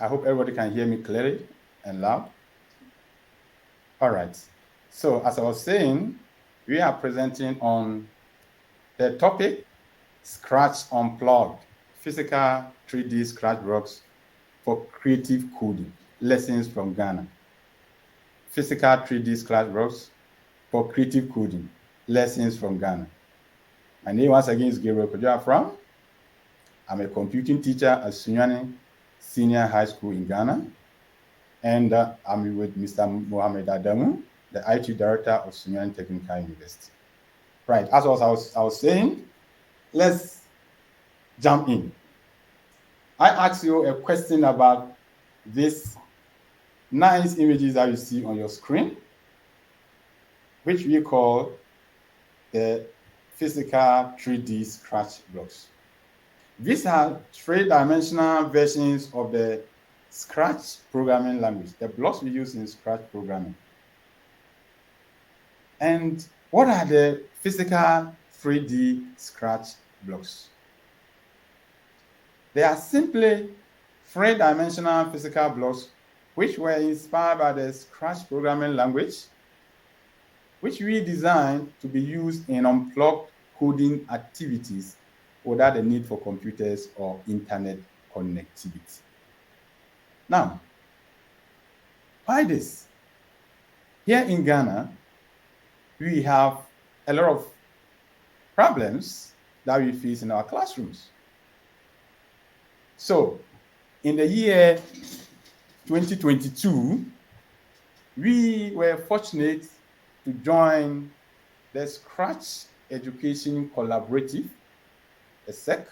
I hope everybody can hear me clearly and loud. All right. So as I was saying, we are presenting on the topic Scratch Unplugged, physical 3D scratch blocks for creative coding, lessons from Ghana. Physical 3D scratch blocks for creative coding, lessons from Ghana. My name once again is Gabriel Kojo. I'm a computing teacher at Sunyani Senior High School in Ghana. And I'm with Mr. Mohamed Adamu, the IT Director of Sunyani Technical University. Right, as I was saying, let's jump in. I asked you a question about these nice images that you see on your screen, which we call the physical 3D scratch blocks. These are three-dimensional versions of the Scratch programming language, the blocks we use in Scratch programming. And what are the physical 3D Scratch blocks? They are simply three-dimensional physical blocks which were inspired by the Scratch programming language, which we designed to be used in unplugged coding activities without the need for computers or internet connectivity. Now, why this? Here in Ghana, we have a lot of problems that we face in our classrooms. So, in the year 2022, we were fortunate to join the Scratch Education Collaborative, the SEC.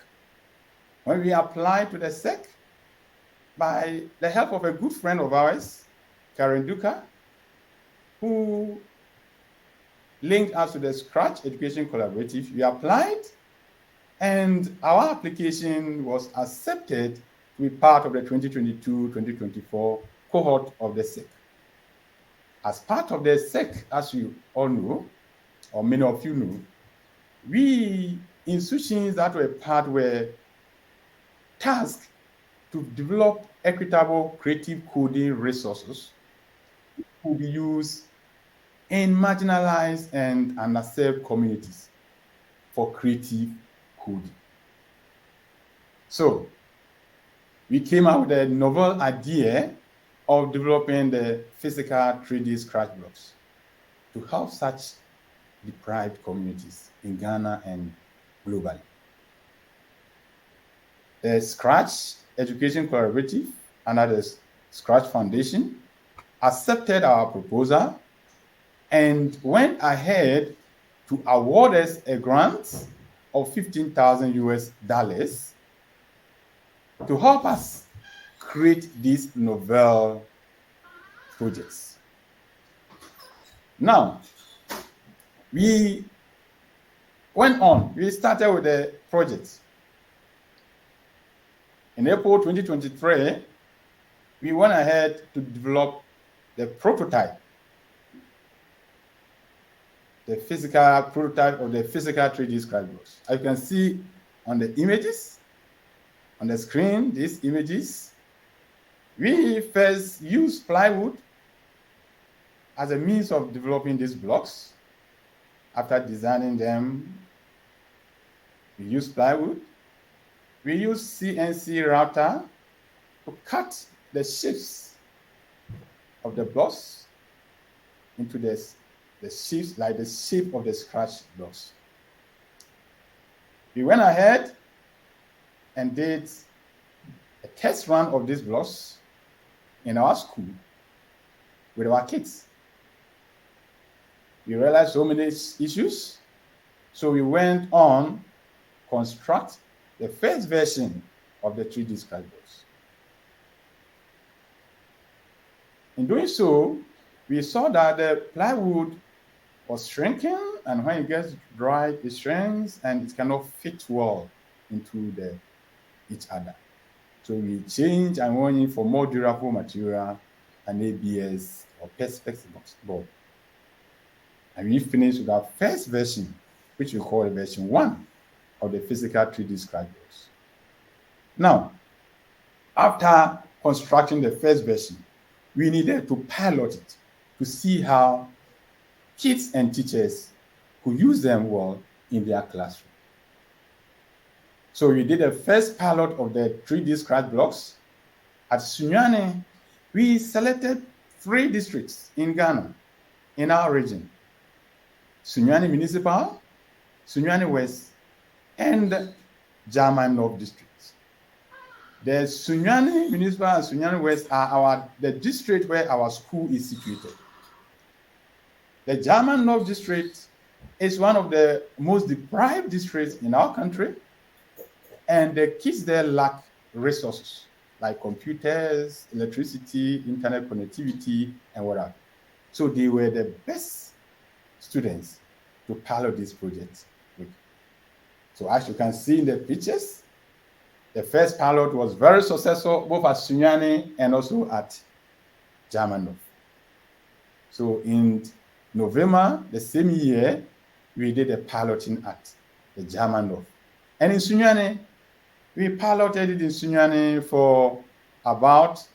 When we applied to the SEC, by the help of a good friend of ours, Karen Duka, who linked us to the Scratch Education Collaborative, we applied, and our application was accepted to be part of the 2022-2024 cohort of the SEC. As part of the SEC, as you all know, or many of you know, we institutions that were part were tasked to develop equitable creative coding resources which will be used in marginalized and underserved communities for creative coding. So we came up with a novel idea of developing the physical 3D scratch blocks to help such deprived communities in Ghana and globally. The Scratch Education Collaborative under the Scratch Foundation accepted our proposal and went ahead to award us a grant of $15,000 to help us create these novel projects. Now, we went on. We started with the project. In April 2023, we went ahead to develop the prototype, the physical prototype of the physical 3D scratch blocks. As you can see on the images, on the screen, these images, we first used plywood as a means of developing these blocks. After designing them, we used plywood. We use CNC router to cut the shapes of the blocks into the shapes, like the shape of the scratch blocks. We went ahead and did a test run of these blocks in our school with our kids. We realized so many issues, so we went on construct the first version of the 3D scratch blocks. In doing so, we saw that the plywood was shrinking, and when it gets dry, it shrinks and it cannot fit well into each other. So we changed and went in for more durable material, an ABS or Perspex board. And we finished with our first version, which we call version 1 of the physical 3D scratch blocks. Now, after constructing the first version, we needed to pilot it to see how kids and teachers could use them well in their classroom. So we did the first pilot of the 3D scratch blocks. At Sunyani, we selected 3 districts in Ghana, in our region: Sunyani Municipal, Sunyani West, and German North districts. The Sunyani Municipal and Sunyani West are the district where our school is situated. The German North district is one of the most deprived districts in our country, and the kids there lack resources like computers, electricity, internet connectivity, and whatever. So they were the best students to pilot this project with. So as you can see in the pictures, the first pilot was very successful both at Sunyani and also at German North. So in November the same year, we did a piloting at the German North. And in Sunyani, we piloted it in Sunyani for about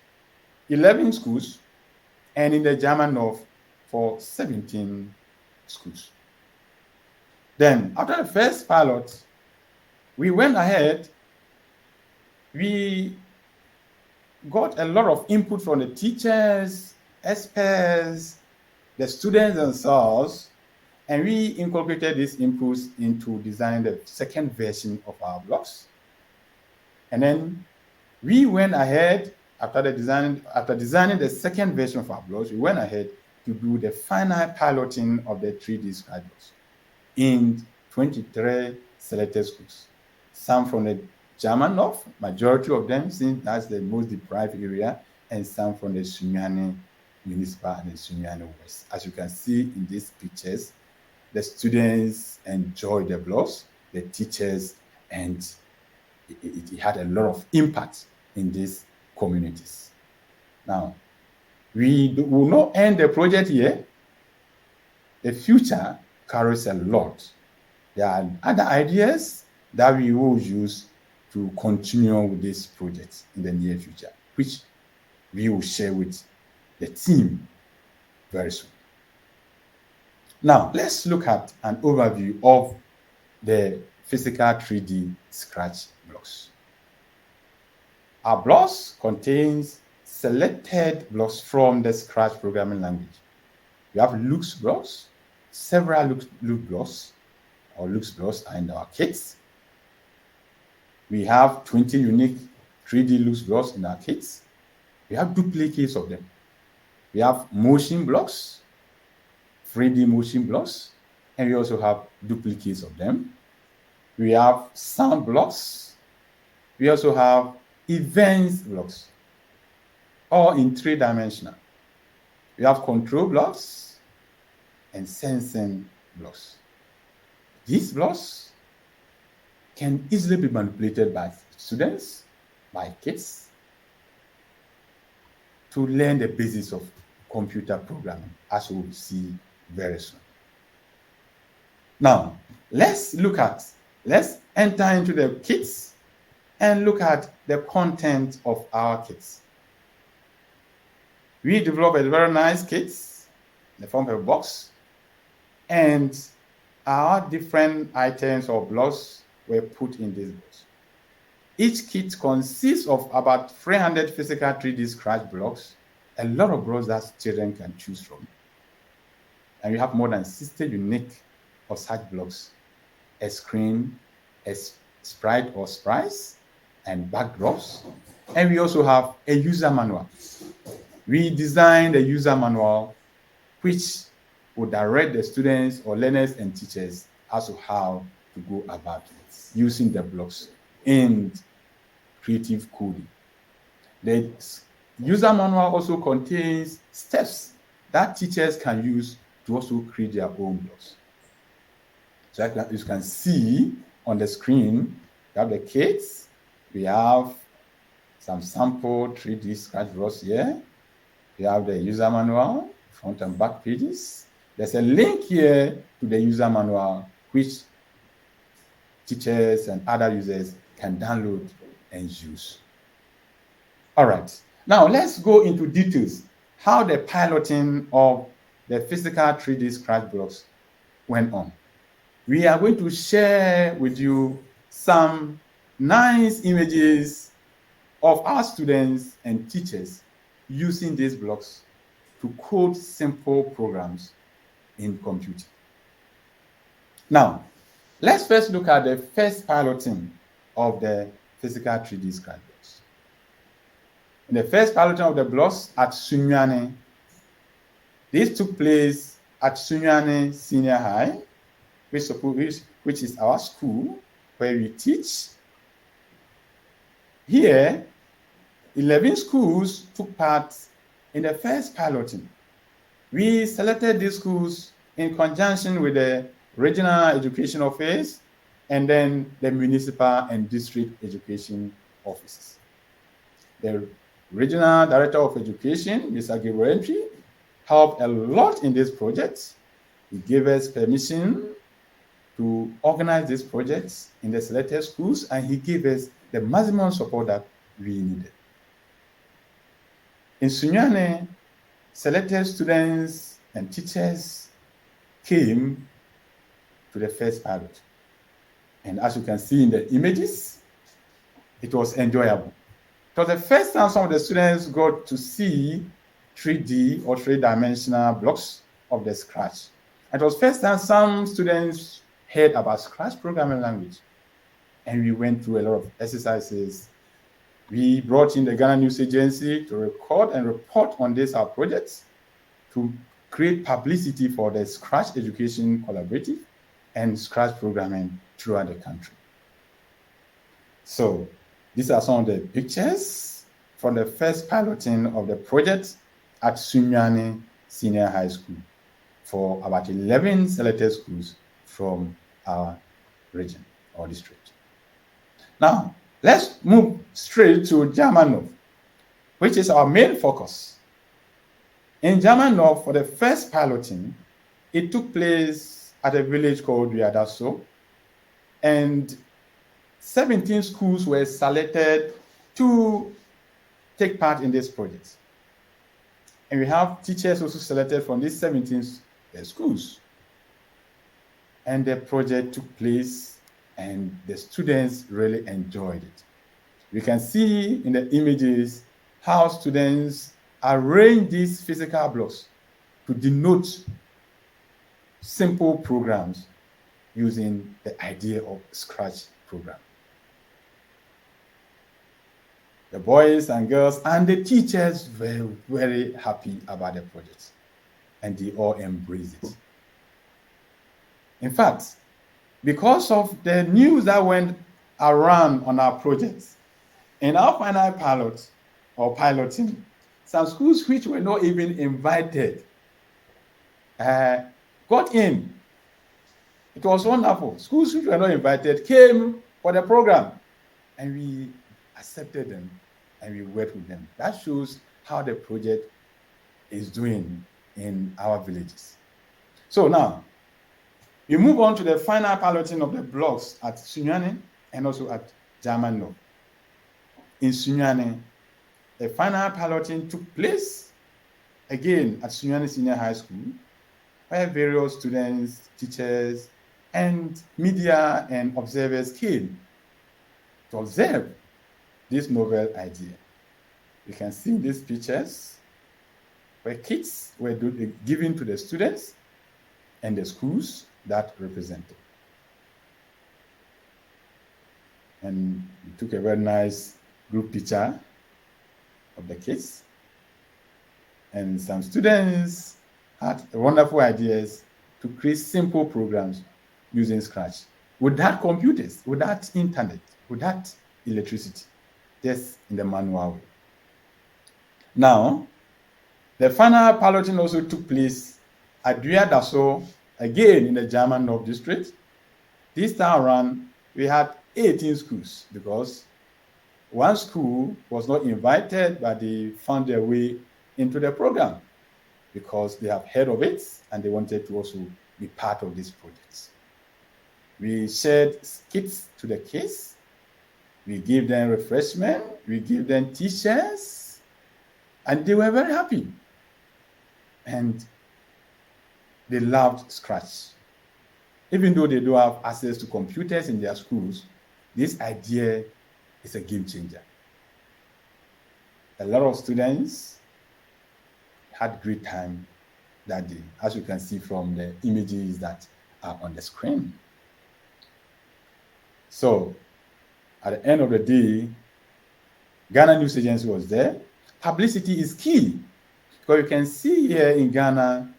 11 schools, and in the German North for 17 schools. Then, after the first pilot, we went ahead. We got a lot of input from the teachers, experts, the students themselves, and we incorporated these inputs into designing the second version of our blocks. And then we went ahead, after designing the second version of our blocks, we went ahead to do the final piloting of the 3D scratch blocks in 23 selected schools. Some from the German North, majority of them, since that's the most deprived area, and some from the Sunyani Municipal and the Sunyani West. As you can see in these pictures, the students enjoyed the blocks, the teachers, and it had a lot of impact in these communities. Now, we will not end the project here. The future carries a lot. There are other ideas that we will use to continue with this project in the near future, which we will share with the team very soon. Now, let's look at an overview of the physical 3D scratch blocks. Our blocks contains selected blocks from the Scratch programming language. We have Lux blocks, several Lux blocks, or Lux blocks are in our kits. We have 20 unique 3D Lux blocks in our kits. We have duplicates of them. We have motion blocks, 3D motion blocks, and we also have duplicates of them. We have sound blocks. We also have events blocks, all in 3-dimensional. We have control blocks and sensing blocks. These blocks can easily be manipulated by students, by kids, to learn the basics of computer programming, as we will see very soon. Now, let's enter into the kits and look at the content of our kits. We developed a very nice kit in the form of a box, and our different items or blocks were put in this box. Each kit consists of about 300 physical 3D scratch blocks, a lot of blocks that children can choose from. And we have more than 60 unique of such blocks: a screen, a sprite or sprites, and backdrops. And we also have a user manual. We designed a user manual which will direct the students or learners and teachers as to how to go about it, using the blocks in creative coding. The user manual also contains steps that teachers can use to also create their own blocks. So as you can see on the screen, we have the kits, we have some sample 3D scratch blocks here, we have the user manual, front and back pages. There's a link here to the user manual which teachers and other users can download and use. All right, Now, let's go into details how the piloting of the physical 3D scratch blocks went on. We are going to share with you some nice images of our students and teachers using these blocks to code simple programs in computing. Now, let's first look at the first piloting of the physical 3D scratch blocks. In the first piloting of the blocks at Sunyane, this took place at Sunyane Senior High, which is our school where we teach. Here, 11 schools took part in the first piloting. We selected these schools in conjunction with the regional education office and then the municipal and district education offices. The regional director of education, Mr. Gabriel, helped a lot in this project. He gave us permission to organize these projects in the selected schools, and he gave us the maximum support that we needed. In Sunyane, selected students and teachers came to the first pilot. And as you can see in the images, it was enjoyable. It was the first time some of the students got to see 3D or three-dimensional blocks of the Scratch. It was the first time some students heard about Scratch programming language. And we went through a lot of exercises. We brought in the Ghana News Agency to record and report on our projects, to create publicity for the Scratch Education Collaborative and Scratch programming throughout the country. So these are some of the pictures from the first piloting of the project at Sunyane Senior High School for about 11 selected schools from our region or district. Now, let's move straight to Germanov, which is our main focus. In Germanov, for the first piloting, it took place at a village called Riadaso, and 17 schools were selected to take part in this project. And we have teachers also selected from these 17 schools. And the project took place, and the students really enjoyed it. We can see in the images how students arrange these physical blocks to denote simple programs using the idea of Scratch program. The boys and girls and the teachers were very happy about the project, and they all embraced it. In fact, because of the news that went around on our projects, in our final pilot or piloting, some schools which were not even invited got in. It was wonderful. Schools which were not invited came for the program, and we accepted them and we worked with them. That shows how the project is doing in our villages. So now, we move on to the final piloting of the blocks at Sunyane and also at Germanov. In Sunyane, the final piloting took place again at Sunyane Senior High School, where various students, teachers, and media and observers came to observe this novel idea. You can see these pictures where kits were given to the students and the schools that represented. And we took a very nice group picture of the kids. And some students had wonderful ideas to create simple programs using Scratch without computers, without internet, without electricity, just in the manual way. Now, the final piloting also took place at Riadaso, again in the Germanov district. This time around, we had 18 schools because one school was not invited, but they found their way into the program because they have heard of it and they wanted to also be part of this project. We shared kits to the kids. We gave them refreshment. We gave them t-shirts. And they were very happy. And they loved Scratch. Even though they don't have access to computers in their schools, this idea is a game changer. A lot of students had great time that day, as you can see from the images that are on the screen. So at the end of the day, Ghana News Agency was there. Publicity is key, because you can see here in Ghana,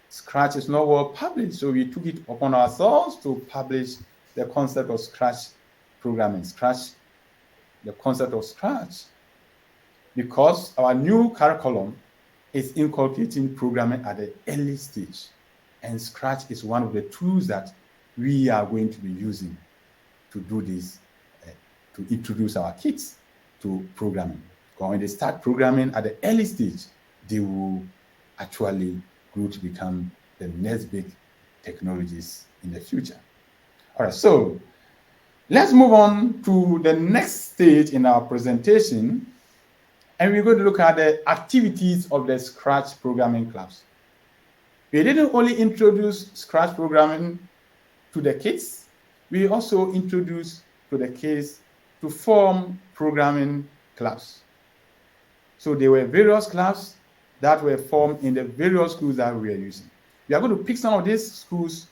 Scratch is not well published, so we took it upon ourselves to publish the concept of Scratch programming, the concept of Scratch, because our new curriculum is inculcating programming at the early stage, and Scratch is one of the tools that we are going to be using to do this, to introduce our kids to programming. Because when they start programming at the early stage, they will actually grow to become the next big technologies in the future. All right, so let's move on to the next stage in our presentation, and we're going to look at the activities of the Scratch programming clubs. We didn't only introduce Scratch programming to the kids, we also introduced to the kids to form programming clubs. So there were various clubs that were formed in the various schools that we are using. We are going to pick some of these schools.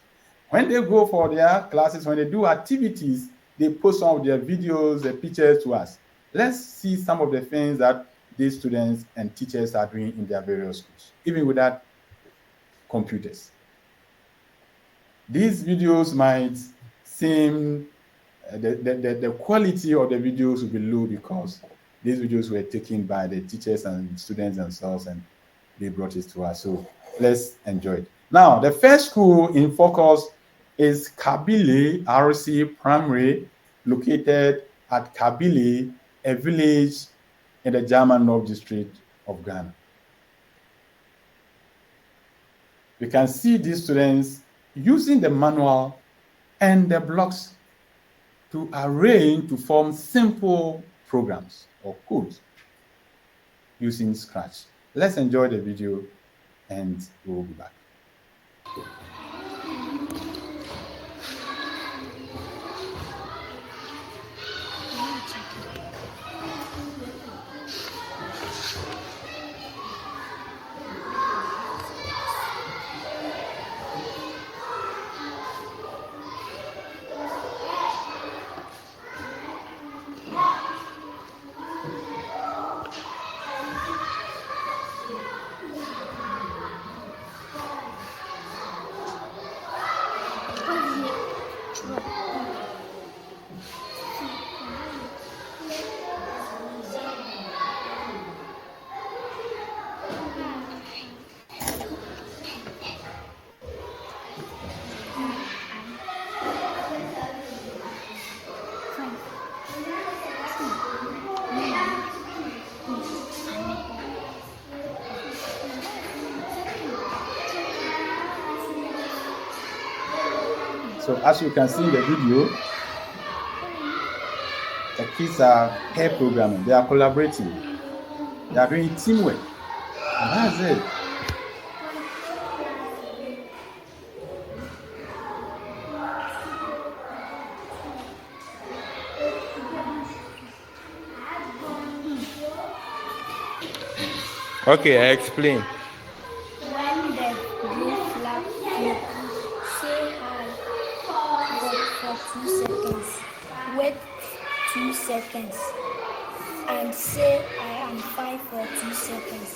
When they go for their classes, when they do activities, they post some of their videos, their pictures to us. Let's see some of the things that these students and teachers are doing in their various schools, even without computers. These videos might seem, the quality of the videos will be low, because these videos were taken by the teachers and students themselves, and they brought it to us. So let's enjoy it. Now, the first school in focus is Kabile RC Primary, located at Kabile, a village in the German North District of Ghana. You can see these students using the manual and the blocks to arrange to form simple programs or codes using Scratch. Let's enjoy the video and we'll be back. So as you can see in the video, the kids are pair programming, they are collaborating, they are doing teamwork, and that's it. Okay, I explain. When the green flag flips, say hi for 2 seconds. Wait 2 seconds. And say I am fine for 2 seconds.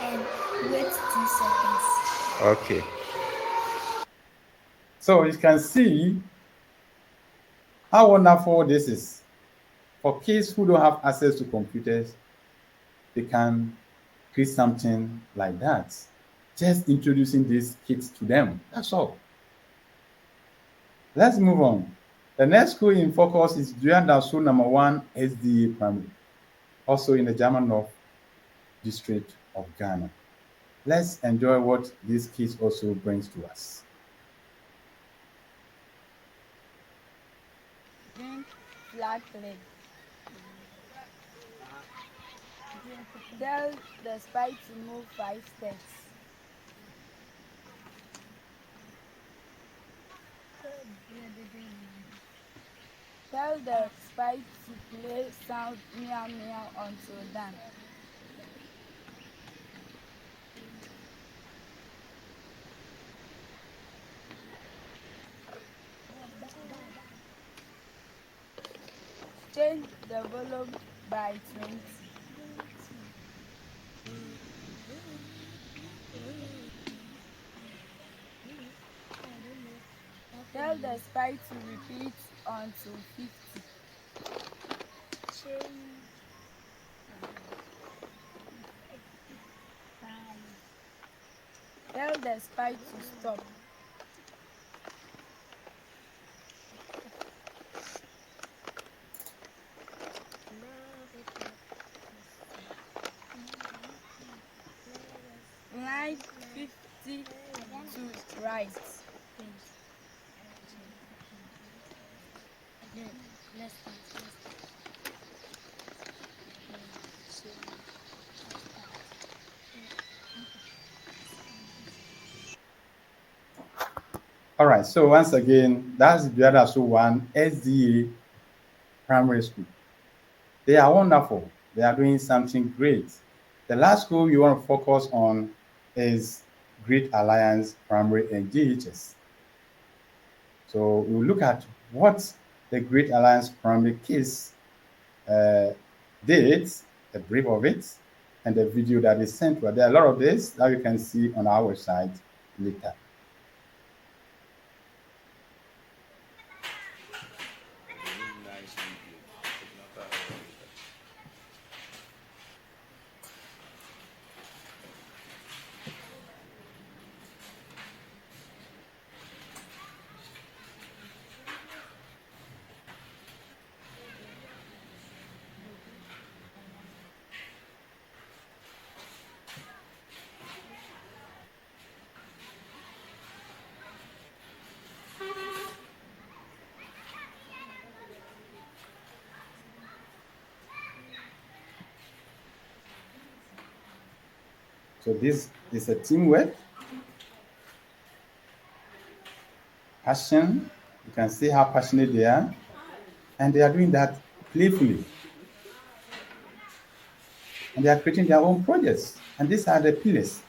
And wait 2 seconds. Okay. So you can see how wonderful this is. For kids who don't have access to computers, they can create something like that. Just introducing these kids to them, that's all. Let's move on. The next school in focus is Duyandasu number 1 SDA Primary, also in the German North District of Ghana. Let's enjoy what these kids also brings to us. Flat red. Tell the spy to move 5 steps. Tell the spy to play sound meow meow until done. Change the volume by 20. Tell the spy to repeat until 50. Tell the spy to stop. Line 50 to right. All right. So once again, that's the other so one SDA Primary School. They are wonderful. They are doing something great. The last school we want to focus on is Great Alliance Primary and GHS. So we'll look at what the Great Alliance Primary kids uh, did, a brief of it, and the video that is sent to us. There are a lot of this that you can see on our website later. So this is a teamwork, passion. You can see how passionate they are, and they are doing that playfully. And they are creating their own projects. And these are the pillars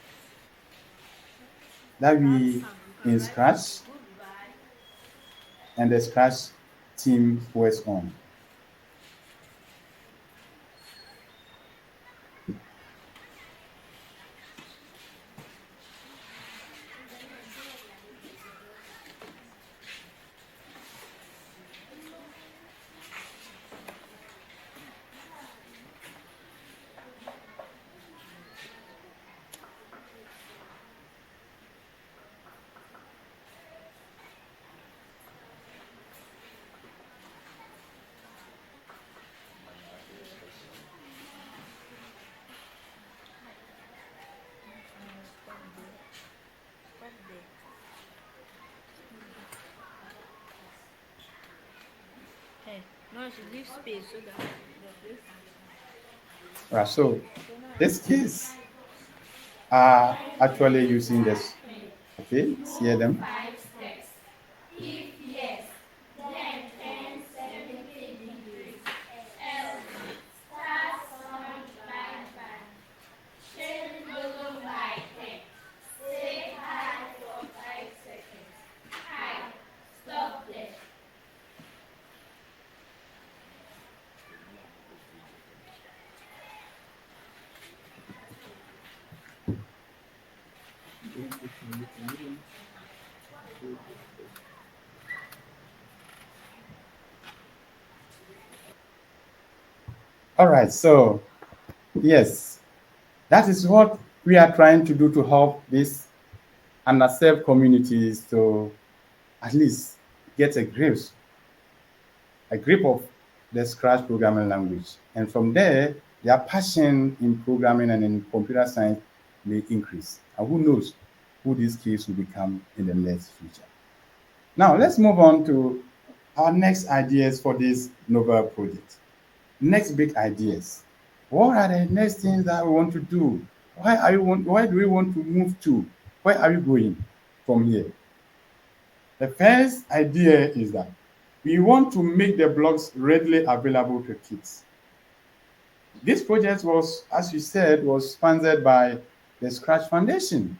that we in Scratch and the Scratch team works on. No, she leave space so that Right, so these kids are actually using this. Okay, see them. All right, so yes, that is what we are trying to do to help these underserved communities to at least get a grip of the Scratch programming language. And from there, their passion in programming and in computer science may increase. And who knows who these kids will become in the next future. Now, let's move on to our next ideas for this novel project. Next big ideas. What are the next things that we want to do? Why do we want to move to? Where are we going from here? The first idea is that we want to make the blocks readily available to kids. This project was, as you said, was sponsored by the Scratch Foundation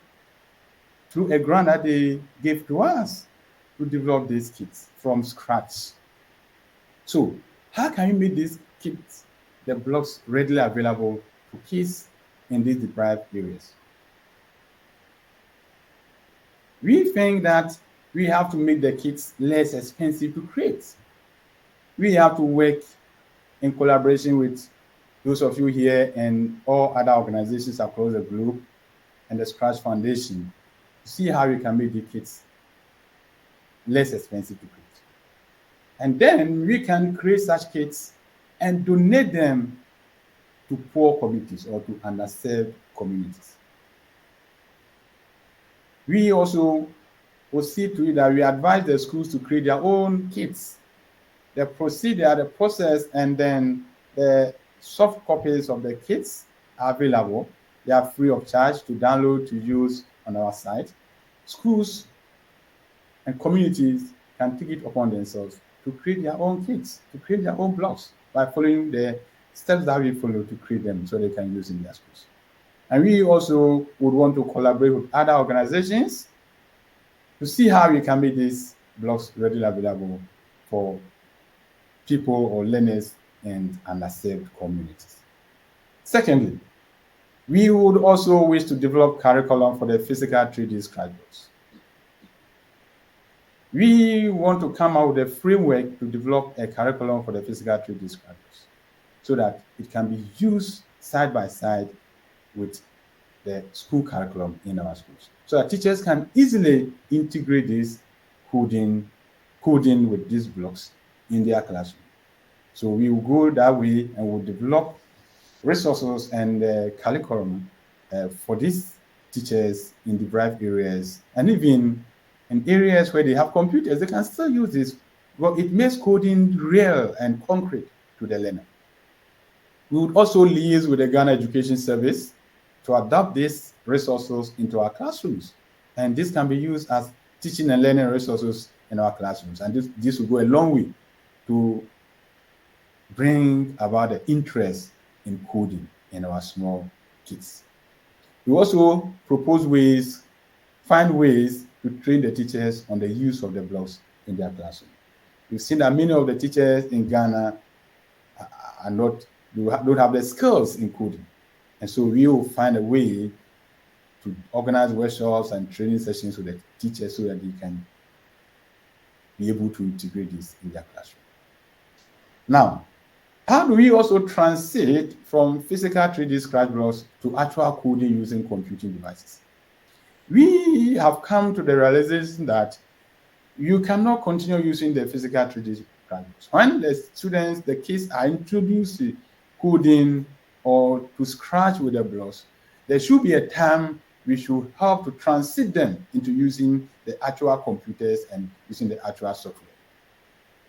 through a grant that they gave to us to develop these kits from scratch. So, how can we make these kits, the blocks, readily available to kids in these deprived areas? We think that we have to make the kits less expensive to create. We have to work in collaboration with those of you here and all other organizations across the globe and the Scratch Foundation to see how we can make the kits less expensive to create. And then we can create such kits and donate them to poor communities or to underserved communities. We also will see to it that we advise the schools to create their own kits. The procedure, the process, and then the soft copies of the kits are available. They are free of charge to download, to use on our site. Schools and communities can take it upon themselves to create their own kits, to create their own blocks by following the steps that we follow to create them so they can use in their schools. And we also would want to collaborate with other organizations to see how we can make these blocks readily available for people or learners in underserved communities. Secondly, we would also wish to develop curriculum for the physical 3D scratch blocks. We want to come out with a framework to develop a curriculum for the physical 3D scratch blocks so that it can be used side by side with the school curriculum in our schools. So that teachers can easily integrate this coding with these blocks in their classroom. So we will go that way and we'll develop resources and curriculum for these teachers in deprived areas, and even in areas where they have computers, they can still use this. Well, it makes coding real and concrete to the learner. We would also liaise with the Ghana Education Service to adapt these resources into our classrooms. And this can be used as teaching and learning resources in our classrooms. And this will go a long way to bring about the interest in coding in our small kids. We also find ways to train the teachers on the use of the blocks in their classroom. We've seen that many of the teachers in Ghana don't have the skills in coding. And so we will find a way to organize workshops and training sessions with the teachers so that they can be able to integrate this in their classroom. Now, how do we also transit from physical 3D scratch blocks to actual coding using computing devices? We have come to the realization that you cannot continue using the physical 3D scratch blocks. When the kids are introduced to coding or to scratch with the blocks, there should be a time we should help to transit them into using the actual computers and using the actual software.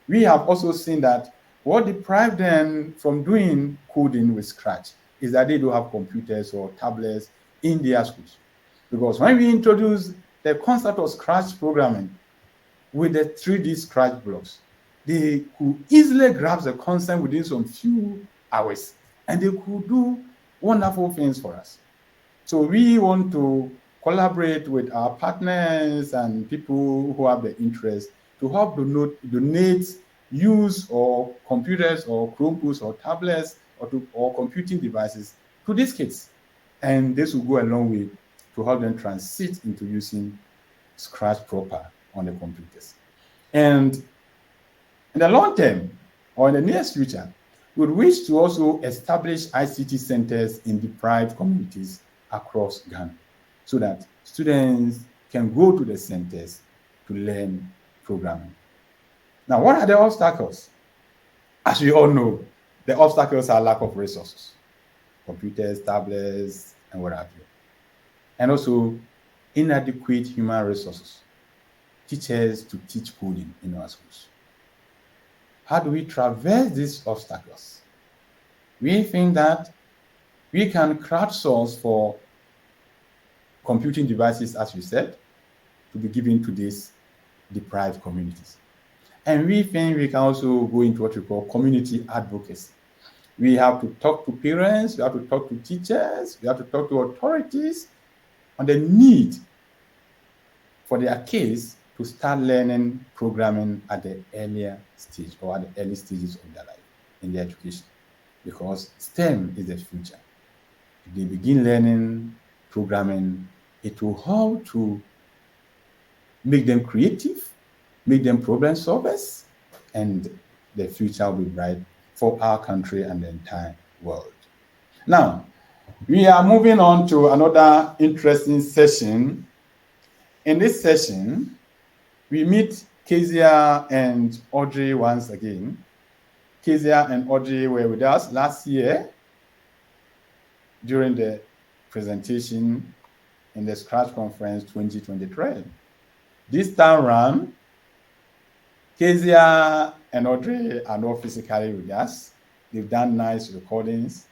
We have also seen that what deprived them from doing coding with Scratch is that they don't have computers or tablets in their schools. Because when we introduce the concept of Scratch programming with the 3D Scratch blocks, they could easily grasp the concept within some few hours, and they could do wonderful things for us. So we want to collaborate with our partners and people who have the interest to help donate use or computers or Chromebooks or tablets or computing devices to these kids. And this will go a long way to help them transit into using Scratch proper on the computers. And in the long term, or in the near future, we would wish to also establish ICT centers in deprived communities across Ghana so that students can go to the centers to learn programming. Now, what are the obstacles? As we all know, the obstacles are lack of resources, computers, tablets, and what have you. And also inadequate human resources, teachers to teach coding in our schools. How do we traverse these obstacles? We think that We can crowdsource for computing devices, as you said, to be given to these deprived communities. And we think we can also go into what we call community advocacy. We have to talk to parents, we have to talk to teachers, we have to talk to authorities on the need for their kids to start learning programming at the earlier stage or at the early stages of their life in their education. Because STEM is the future. If they begin learning programming, it will help to make them creative, make them problem solvers, and the future will be bright for our country and the entire world. Now, we are moving on to another interesting session. In this session, we meet Kezia and Audrey once again. Kezia and Audrey were with us last year during the presentation in the Scratch Conference 2023. This time around, Kezia and Audrey are not physically with us. They've done nice recordings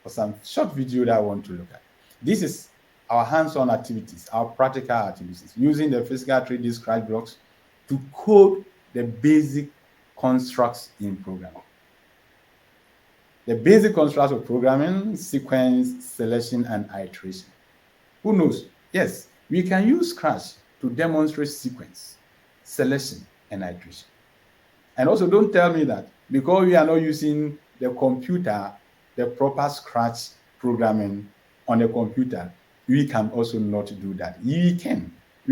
for some short video that I want to look at. This is our hands-on activities, our practical activities, using the physical 3D Scratch blocks to code the basic constructs in programming. The basic constructs of programming, sequence, selection, and iteration. Who knows? Yes, we can use Scratch to demonstrate sequence, selection, and iteration. And also, don't tell me that because we are not using the computer, the proper Scratch programming on the computer, we can also not do that. We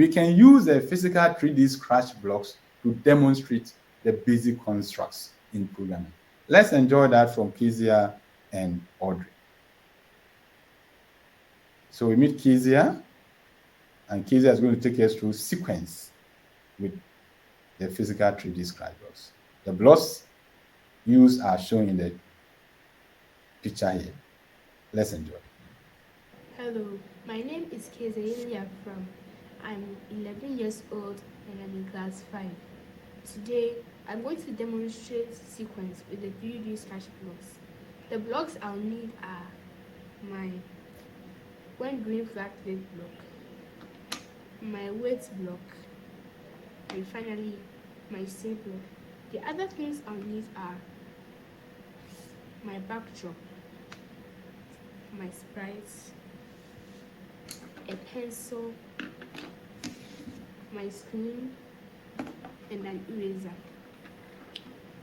can use the physical 3D Scratch blocks to demonstrate the basic constructs in programming. Let's enjoy that from Kezia and Audrey. So we meet Kezia, and Kezia is going to take us through sequence with the physical 3D Scratch blocks. The blocks used are shown in the picture here. Let's enjoy. Hello, my name is Kezia from. I'm 11 years old and I'm in class 5. Today, I'm going to demonstrate sequence with the 3D Scratch blocks. The blocks I'll need are my one green flag plate block, my weight block, and finally my C block. The other things I'll need are my backdrop, my sprites, a pencil, my screen, and an eraser.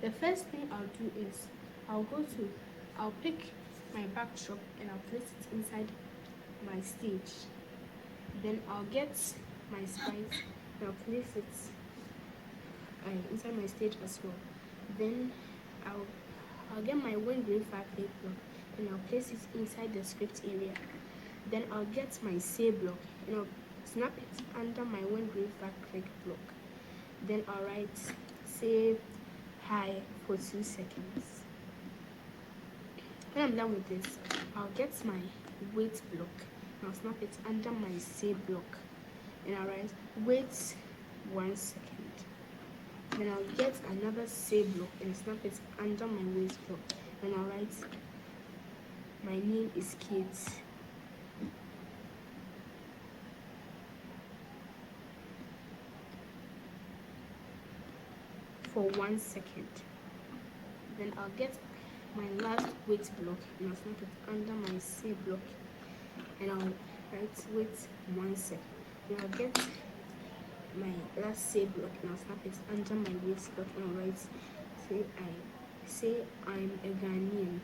The first thing I'll do is I'll pick my backdrop and I'll place it inside my stage. Then I'll get my sprite and I'll place it inside my stage as well. Then I'll get my one green flag plate block and I'll place it inside the script area. Then I'll get my say block and I'll snap it under my one green flag plate block. Then I'll write say hi for 2 seconds. When I'm done with this, I'll get my wait block and I'll snap it under my say block and I'll write wait 1 second. Then I'll get another say block and snap it under my wait block and I'll write my name is Kate. For 1 second. Then I'll get my last wait block and I'll snap it under my say block and I'll write wait 1 second. Then I'll get my last say block and I'll snap it under my wait block and I'll write say I'm a Ghanaian.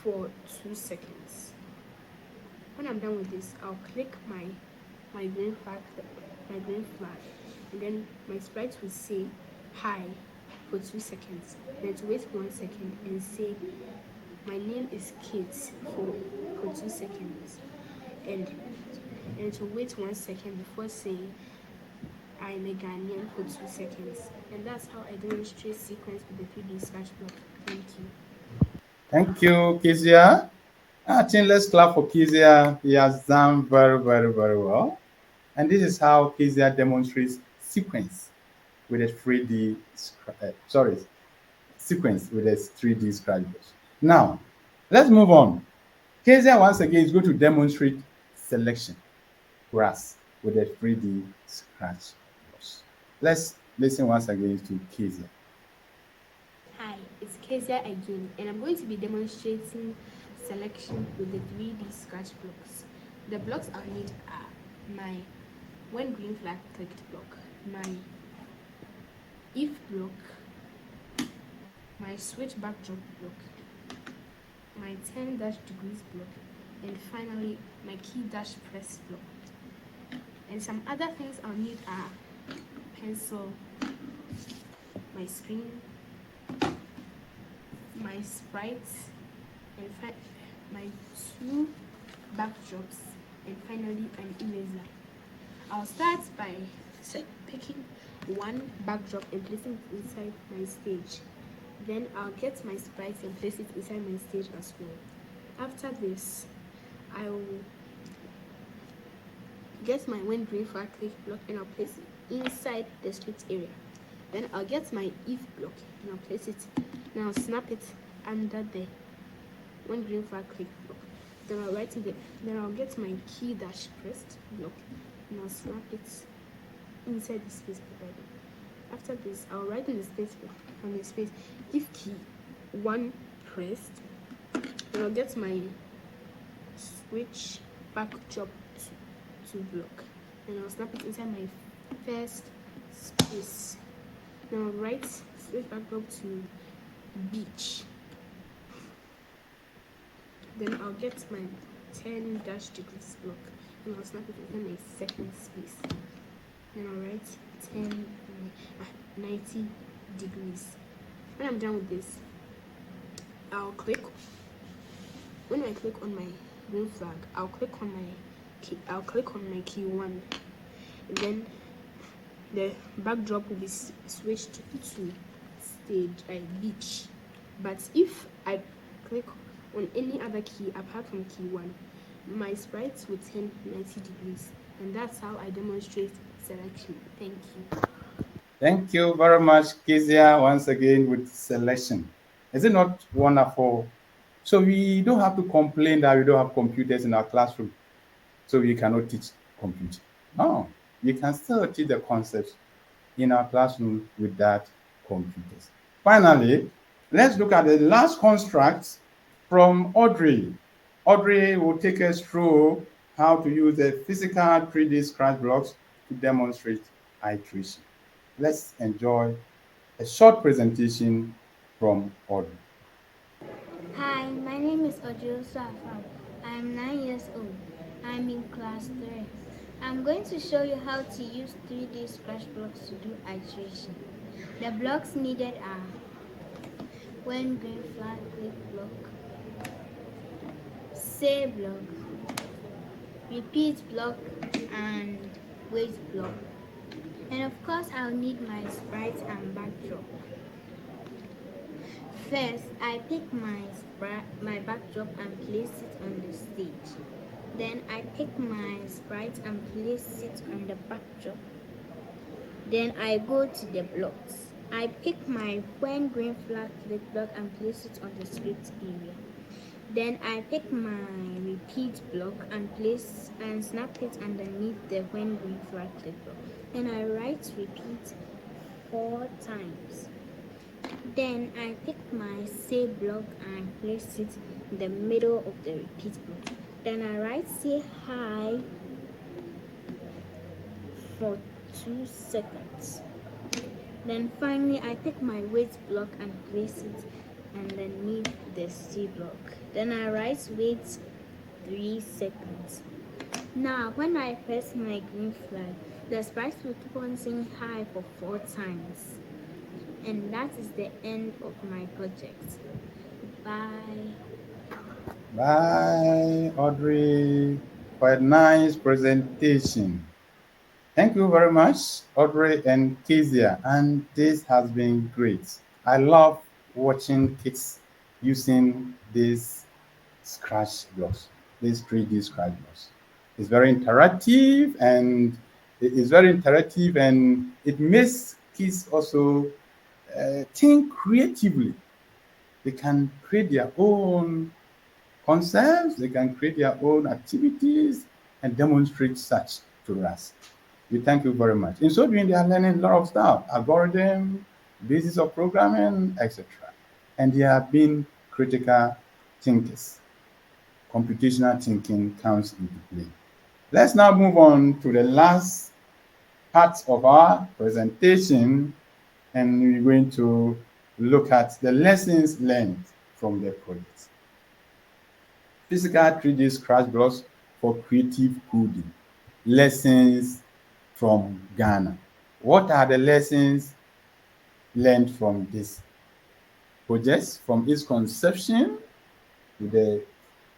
For 2 seconds. When I'm done with this, I'll click my green flag, and then my sprite will say hi for 2 seconds. Then to wait 1 second and say my name is Kate for 2 seconds, and to wait 1 second before saying I'm a Ghanaian for 2 seconds. And that's how I demonstrate sequence with the 3D Scratch block. Thank you. Thank you, Kezia. I think let's clap for Kezia. He has done very, very, very well. And this is how Kezia demonstrates sequence with a 3D, sorry, sequence with a 3D scratch box. Now, let's move on. Kezia once again is going to demonstrate selection grass with a 3D scratch box. Let's listen once again to Kezia. Hi, it's Kezia again, and I'm going to be demonstrating selection with the 3D scratch blocks. The blocks I'll need are my when green flag clicked block, my if block, my switch backdrop block, my 10 dash degrees block, and finally my key dash press block. And some other things I'll need are pencil, my screen, my sprites, and my two backdrops, and finally an eraser. I'll start by picking one backdrop and placing it inside my stage. Then I'll get my sprites and place it inside my stage as well. After this, I will get my when green flag click block and I'll place it inside the script area. Then I'll get my if block and I'll place it. Now I'll snap it under the when green flag click block. Then I'll write it. Then I'll get my key dash pressed block and I'll snap it inside the space provided. After this, I'll write in the space on the space if key 1 pressed. Then I'll get my switch backdrop to block. Then I'll snap it inside my first space. Now I'll write switch backdrop to beach. Then I'll get my 10 dash degrees block and I'll snap it inside my second space. Then I'll write 90 degrees. When I'm done with this, I'll click. When I click on my green flag, I'll click on my key 1. And then the backdrop will be switched to stage beach. But if I click on any other key apart from key 1, my sprites will turn 90 degrees. And that's how I demonstrate selection. Thank you. Thank you very much, Kezia, once again with selection. Is it not wonderful? So we don't have to complain that we don't have computers in our classroom, so we cannot teach computing. No, we can still teach the concepts in our classroom with that computers. Finally, let's look at the last construct from Audrey. Audrey will take us through how to use the physical 3D scratch blocks to demonstrate iteration. Let's enjoy a short presentation from Audrey. Hi, my name is Ojo Safam. I am 9 years old. I am in class 3. I'm going to show you how to use 3D scratch blocks to do iteration. The blocks needed are when green flag click block, say block, repeat block, and wait block. And of course, I'll need my sprite and backdrop. First, I pick my backdrop and place it on the stage. Then I pick my sprite and place it on the backdrop. Then I go to the blocks. I pick my when green flag click block and place it on the script area. Then I pick my repeat block and place and snap it underneath the when green flag click block. Then I write repeat 4 times. Then I pick my say block and place it in the middle of the repeat block. Then I write say hi for 2 seconds. Then finally I pick my wait block and place it underneath the C block. Then I write wait 3 seconds. Now when I press my green flag, the sprite will keep on saying hi for 4 times. And that is the end of my project. Bye. Bye, Audrey, for a nice presentation. Thank you very much, Audrey and Kezia. And this has been great. I love watching kids using these scratch blocks, these 3D scratch blocks. It's very interactive and it makes kids also think creatively. They can create their own concepts, they can create their own activities and demonstrate such to us. We thank you very much. In so doing, they are learning a lot of stuff, algorithm, basis of programming, etc. And they are being critical thinkers. Computational thinking comes into play. Let's now move on to the last part of our presentation, and we're going to look at the lessons learned from the project. Physical 3D scratch blocks for creative coding. Lessons from Ghana. What are the lessons learned from this project, from its conception to the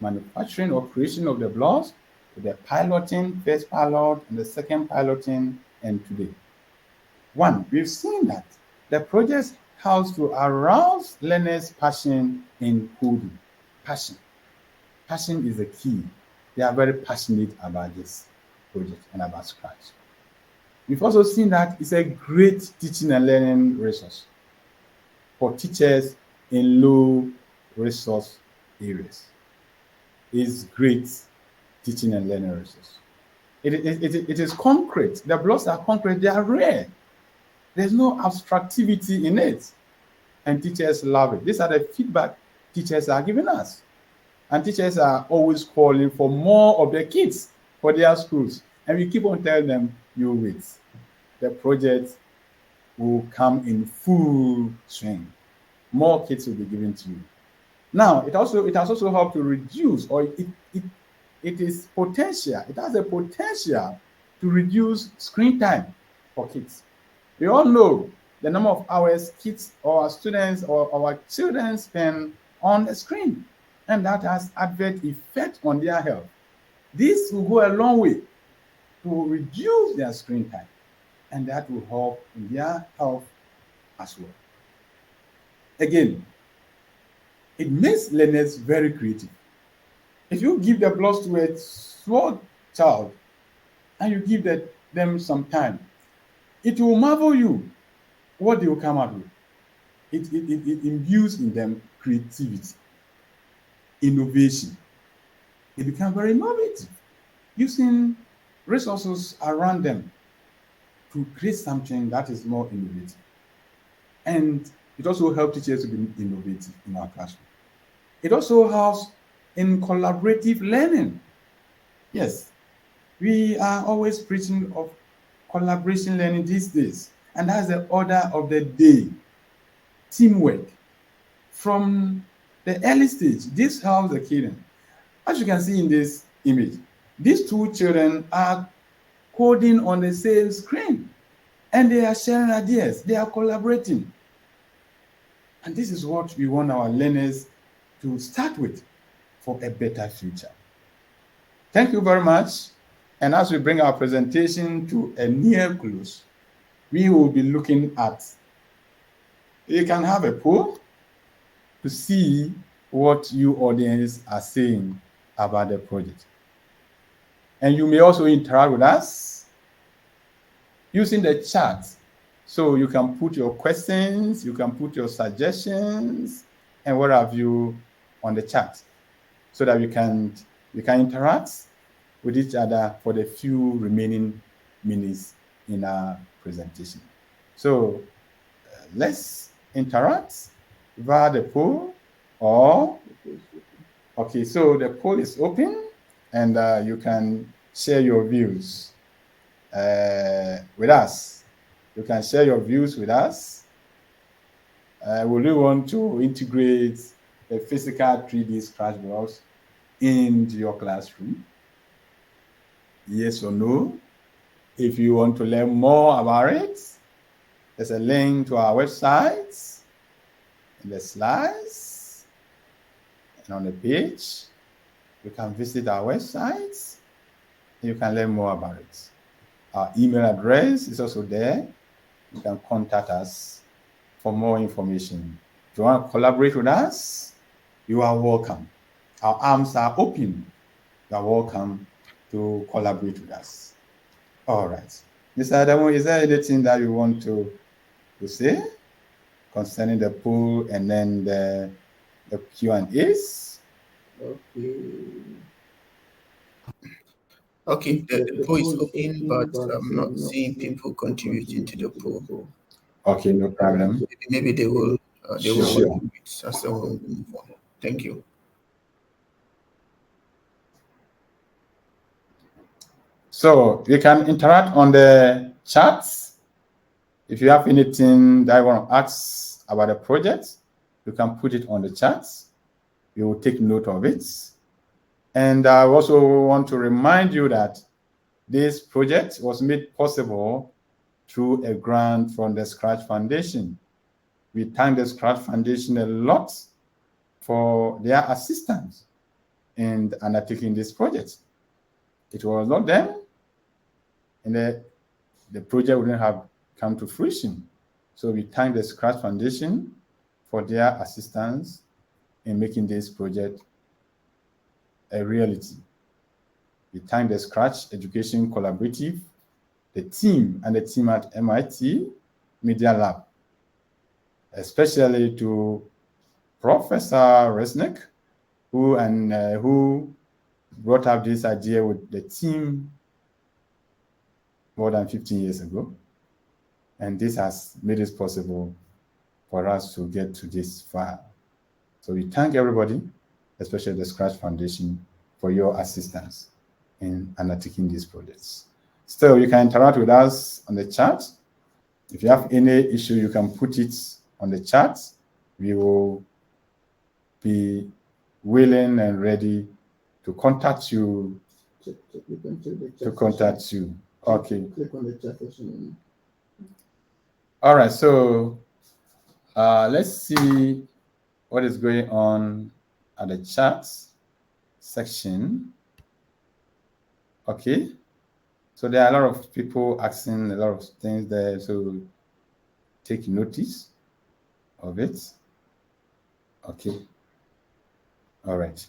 manufacturing or creation of the blocks, to the piloting, first pilot and the second piloting, and today? One, we've seen that the project has to arouse learners' passion in coding. Passion. Passion is the key. They are very passionate about this project and about Scratch. We've also seen that it's a great teaching and learning resource for teachers in low resource areas. It's great teaching and learning resource. It is concrete. The blocks are concrete. They are rare. There's no abstractivity in it. And teachers love it. These are the feedback teachers are giving us. And teachers are always calling for more of their kids for their schools. And we keep on telling them, you wait. The project will come in full swing. More kids will be given to you. Now, it has also helped to reduce, or it is potential. It has a potential to reduce screen time for kids. We all know the number of hours kids or our students or our children spend on the screen, and that has adverse effect on their health. This will go a long way to reduce their screen time, and that will help in their health as well. Again, it makes learners very creative. If you give the blocks to a small child and you give them some time, it will marvel you what they will come out with. It imbues in them creativity, innovation. They become very innovative, using resources around them to create something that is more innovative. And it also helps teachers to be innovative in our classroom. It also helps in collaborative learning. Yes, we are always preaching of collaboration learning these days, and that's the order of the day. Teamwork. From the early stage, this helps the children. As you can see in this image, these two children are coding on the same screen, and they are sharing ideas. They are collaborating. And this is what we want our learners to start with for a better future. Thank you very much. And as we bring our presentation to a near close, we will be looking at, you can have a poll to see what you audience are saying about the project. And you may also interact with us using the chat. So you can put your questions, you can put your suggestions, and what have you on the chat, so that we can interact with each other for the few remaining minutes in our presentation. So let's interact via the poll, or okay, so the poll is open, and you can share your views with us. You can share your views with us. Would you want to integrate the physical 3D scratch blocks into your classroom? Yes or no? If you want to learn more about it, there's a link to our website in the slides and on the page. You can visit our website and you can learn more about it. Our email address is also there. You can contact us for more information. If you want to collaborate with us, you are welcome. Our arms are open. You are welcome to collaborate with us. All right. Mr. Adamo, is there anything that you want to to say concerning the poll and then the Q&As? Okay, the poll is open, but I'm not seeing people contributing to the poll. Okay, no problem. Maybe they will Sure. contribute as they will move on. Thank you. So you can interact on the chats. If you have anything that you want to ask about the project, you can put it on the chats. We will take note of it. And I also want to remind you that this project was made possible through a grant from the Scratch Foundation. We thank the Scratch Foundation a lot for their assistance in undertaking this project. It was not them, and the project wouldn't have come to fruition. So we thank the Scratch Foundation for their assistance in making this project a reality. We thank the Scratch Education Collaborative, the team at MIT Media Lab, especially to Professor Resnick, who brought up this idea with the team more than 15 years ago. And this has made it possible for us to get to this far. So we thank everybody, especially the Scratch Foundation, for your assistance in undertaking these projects. Still, you can interact with us on the chat. If you have any issue, you can put it on the chat. We will be willing and ready to contact you. Okay. Click on the chat section. All right. So let's see what is going on at the chat section. Okay. So there are a lot of people asking a lot of things there. So take notice of it. Okay. All right.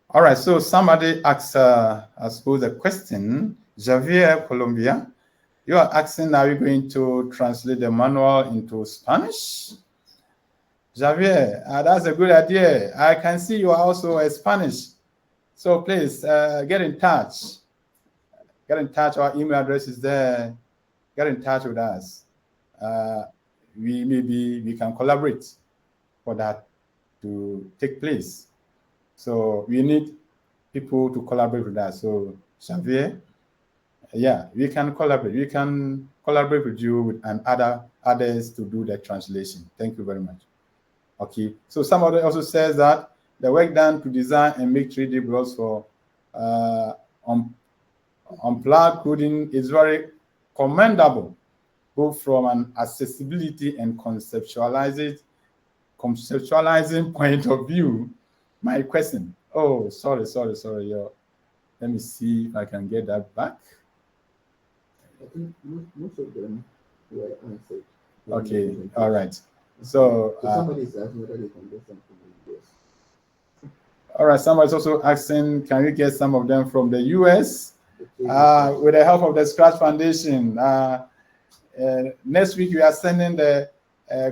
All right. So somebody asked, I suppose, a question. Javier Colombia, you are asking, are you going to translate the manual into Spanish? Javier, that's a good idea. I can see you are also a Spanish. So please get in touch. Get in touch. Our email address is there. Get in touch with us. We can collaborate for that to take place. So we need people to collaborate with us. So Xavier, yeah, we can collaborate. We can collaborate with you and others to do the translation. Thank you very much. Okay. So somebody also says that the work done to design and make 3D blocks for Unplugged coding is very commendable, both from an accessibility and conceptualizing point of view. My question. Oh, sorry. Let me see if I can get that back. I think most of them were answered. Okay. All right. So somebody is asking whether they can get something from the US. All right. Somebody's also asking, can we get some of them from the US? With the help of the Scratch Foundation. Next week, we are sending the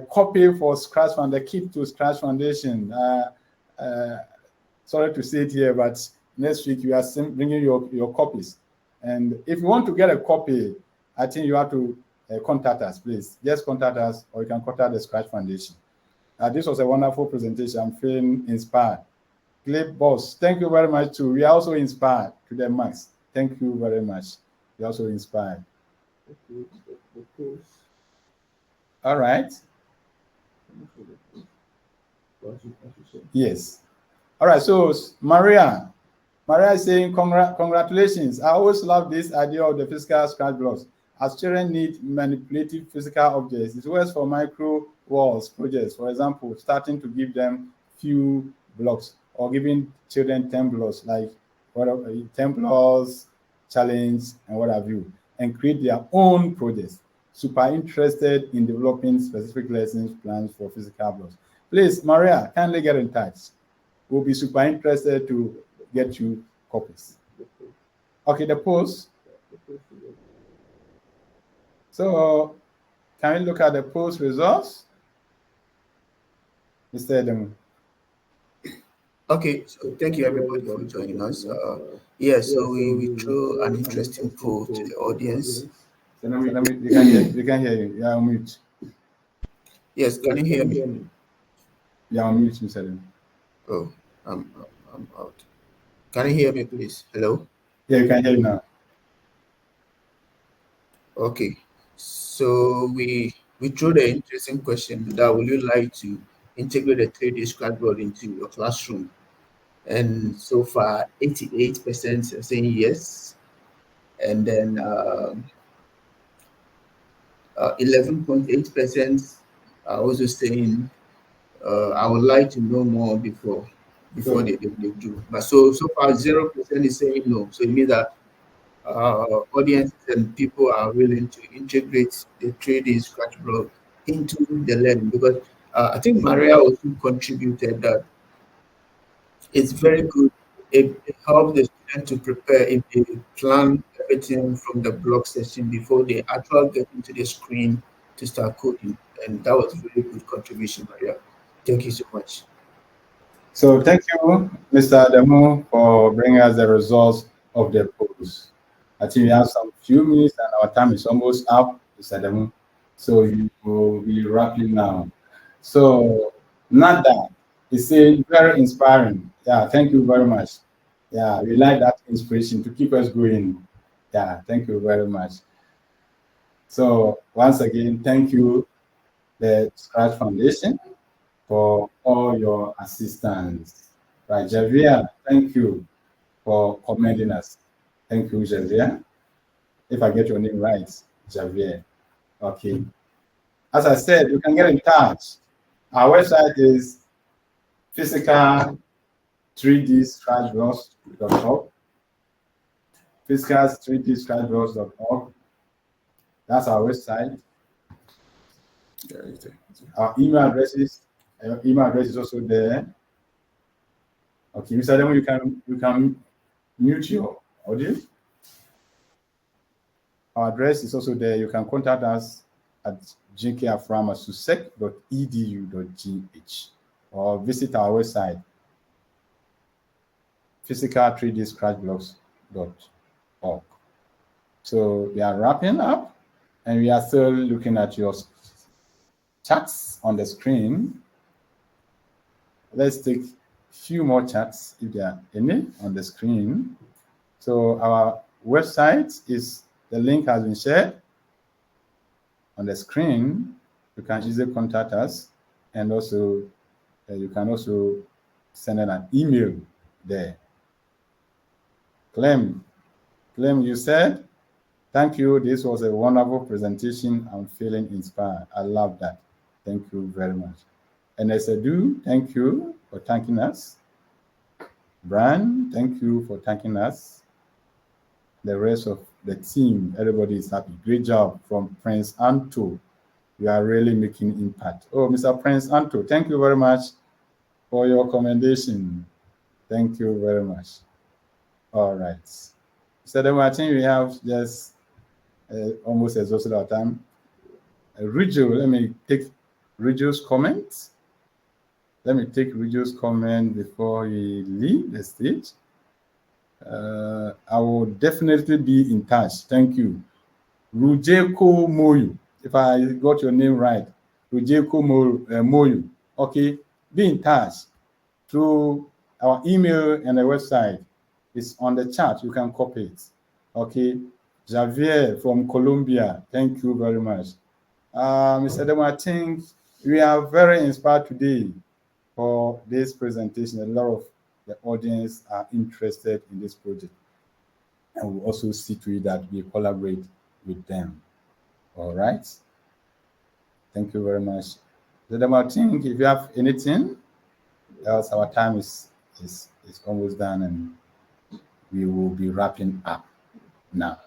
copy for Scratch Foundation, the kit to Scratch Foundation. Sorry to say it here, but next week you are bringing your copies. And if you want to get a copy, I think you have to contact us, please. Just contact us, or you can contact the Scratch Foundation. This was a wonderful presentation. I'm feeling inspired. Clip Boss, thank you very much too. We are also inspired to the max. Thank you very much. You're also inspired. All right. Yes. All right. So Maria is saying, congratulations. I always love this idea of the physical scratch blocks. As children need manipulative physical objects, it works for micro walls projects. For example, starting to give them few blocks or giving children 10 blocks, like 10 blocks challenge and what have you, and create their own projects. Super interested in developing specific lessons plans for physical blocks. Please, Maria, kindly get in touch. We'll be super interested to get you copies. Okay, the post. So Can we look at the post results? Mr. Adamu. Okay, so thank you everybody for joining us. So we threw an interesting poll to the audience. We can hear you. You're on mute. Yes, can you hear me? You're on mute, Mr. Adamu. Oh, I'm out. Can you hear me, please? Hello? Yeah, you can hear you now. Okay, so we threw the interesting question that would you like to integrate a 3D scratchboard into your classroom? And so far, 88% are saying yes, and then 11.8% are also saying I would like to know more before they do. But so far, 0% is saying no. So it means that audiences and people are willing to integrate the 3D scratchblock into the learning, because I think Maria also contributed that it's very good. It helps the student to prepare if they plan everything from the block session before they actually get into the screen to start coding. And that was a very good contribution, Maria. Thank you so much. So thank you, Mr. Adamu, for bringing us the results of the polls. I think we have some few minutes and our time is almost up, Mr. Adamu. So you will be wrapping now. So Nada is saying very inspiring. Yeah, thank you very much. Yeah, we like that inspiration to keep us going. Yeah, thank you very much. So once again, thank you, the Scratch Foundation, for all your assistance. Right, Javier, thank you for commending us. Thank you, Javier. If I get your name right, Javier. Okay. As I said, you can get in touch. Our website is physical 3D scratchblocks.org. Physical 3D scratchblocks.org. That's our website. Our email address is also there. Okay, Mr. Demo, you can mute your audio. Our address is also there. You can contact us at gkafram@susec.edu.gh or visit our website, physical3dscratchblocks.org. So we are wrapping up, and we are still looking at your chats on the screen. Let's take a few more chats, if there are any, on the screen. So our website is, the link has been shared on the screen. You can easily contact us, and also you can also send in an email there. Clem, you said, thank you. This was a wonderful presentation. I'm feeling inspired. I love that. Thank you very much. And as I do, thank you for thanking us. Brian, thank you for thanking us. The rest of the team, everybody is happy. Great job from Prince Anto. You are really making impact. Oh, Mr. Prince Anto, thank you very much for your commendation. Thank you very much. All right. So then I think we have just almost exhausted our time. Rijo, let me take Rijo's comment. Let me take Rijo's comment before he leave the stage. I will definitely be in touch. Thank you. Rujeko Moyu, if I got your name right. Rujeko Moyu. Okay, be in touch through our email and the website. It's on the chat. You can copy it. Okay. Javier from Colombia. Thank you very much. Mr. Demo, I think we are very inspired today for this presentation. A lot of the audience are interested in this project, and we'll also see to it that we collaborate with them. All right. Thank you very much. Mr. Demo, I think if you have anything else, our time is almost done, and we will be wrapping up now.